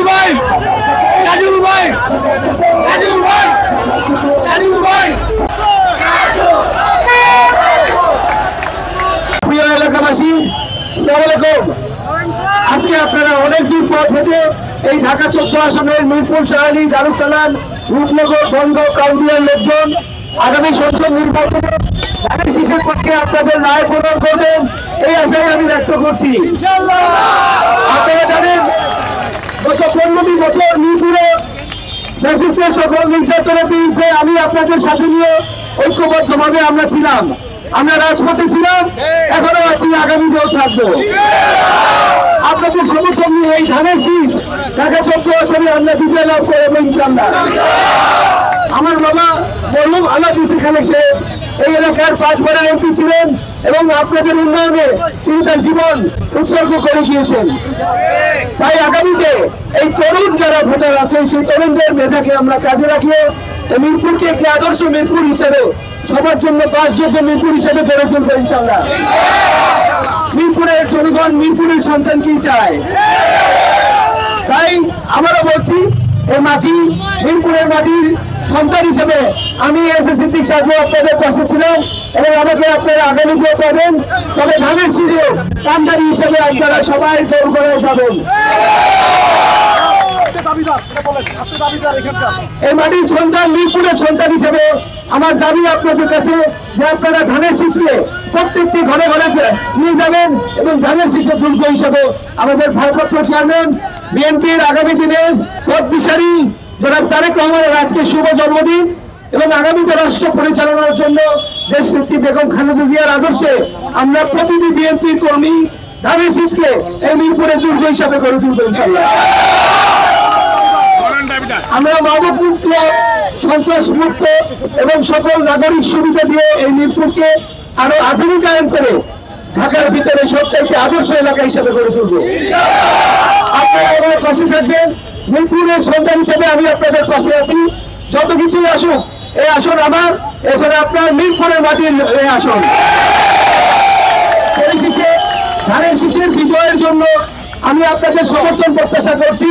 ভাই সাজু ভাই সাজু ভাই সাজু ভাই। প্রিয় এলাকাবাসী, আসসালামু আলাইকুম। আজকে আপনারা অনেক দূর পথ হেঁটে এই ঢাকা 14 আসনের মিরপুর, শাহালি, দারুসালাম, রূপনগর, বনগাঁও, কাউন্সিলর লোকজন আগামী সংসদ নির্বাচনে ধানের শীষের পক্ষে আপনাদের রায় প্রদান করবেন এই আশায় আমি ব্যক্ত করছি। আপনারা জানেন গত 15 বছর মিরপুরে ফ্যাসিস্টের সকল নির্যাতনের বিরুদ্ধে আমি আপনাদের সাথে নিয়ে ঐক্যবদ্ধভাবে আমরা ছিলাম, আমরা রাজপথে ছিলাম, এখনো আছি, আগামীতেও থাকবো। আপনাদের সমর্থন নিয়ে এই ধানের শীষ ঢাকা 14 আসনে আমরা বিজয় লাভ করবো ইনশাআল্লাহ। আমার বাবা মরহুম আলাদা খালেক সাহেব এই এলাকার 5 বারের এমপি ছিলেন এবং আপনাদের উন্নয়নে তিনি তার জীবন উৎসর্গ করে গিয়েছেন। তাই আগামীতে এই তরুণ যারা ভোটার আছেন সেই তরুণদের মেধাকে আমরা কাজে রাখিয়ে মিরপুরকে একটি আদর্শ মিরপুর হিসেবে, সবার জন্য বাসযোগ্য মিরপুর হিসেবে গড়ে তুলবো ইনশাআল্লাহ। মিরপুরের জনগণ মিরপুরের সন্তান কি চায়, তাই আমরা বলছি এই মাটি মিরপুরের মাটির সন্তান হিসেবে আমি এসএ সিদ্দিক সাজু আপনাদের পাশে ছিলাম এবং আমাকে আপনারা আগামীতে পাবেন। তবে ধানের শীষে কান্ডারি হিসেবে আপনারা সবাই দৌড় করে যাবেন। এই মাটির সন্তান মিরপুরের সন্তান হিসেবে আমার দাবি আপনাদের কাছে যে আপনারা ধানের শীষকে প্রত্যেকটি ঘরে ঘরে নিয়ে যাবেন এবং ধানের শীষের দুর্গ হিসেবে আমাদের ভারপ্রাপ্ত চেয়ারম্যান বিএনপির আগামী দিনে পথ বিশারী জনাব তারেক রহমানের আজকে শুভ জন্মদিন এবং আগামীতে রাষ্ট্র পরিচালনার জন্য দেশনেত্রী বেগম খালেদা জিয়ার আদর্শে আমরা প্রতিটি বিএনপি কর্মী ধানের শীষকে এই মিরপুরের দুর্গ হিসাবে গড়ে তুলবো ইনশাআল্লাহ। আমরা মাদকমুক্ত, সন্ত্রাসমুক্ত এবং সকল নাগরিক সুবিধা দিয়ে এই মিরপুরকে আরো আধুনিকায়ন করে ঢাকার ভিতরে সবচাইতে আদর্শ এলাকা হিসেবে গড়ে তুলব। আপনারা আমার পাশে থাকবেন, মিরপুরের সন্তান হিসেবে আমি আপনাদের পাশে আছি। যত কিছুই আসুক, এই আসন আমার, এছাড়া আপনার মিরপুরের মাটির এই আসন। পরিশেষে ধানের শীষের বিজয়ের জন্য আমি আপনাদের সমর্থন প্রত্যাশা করছি।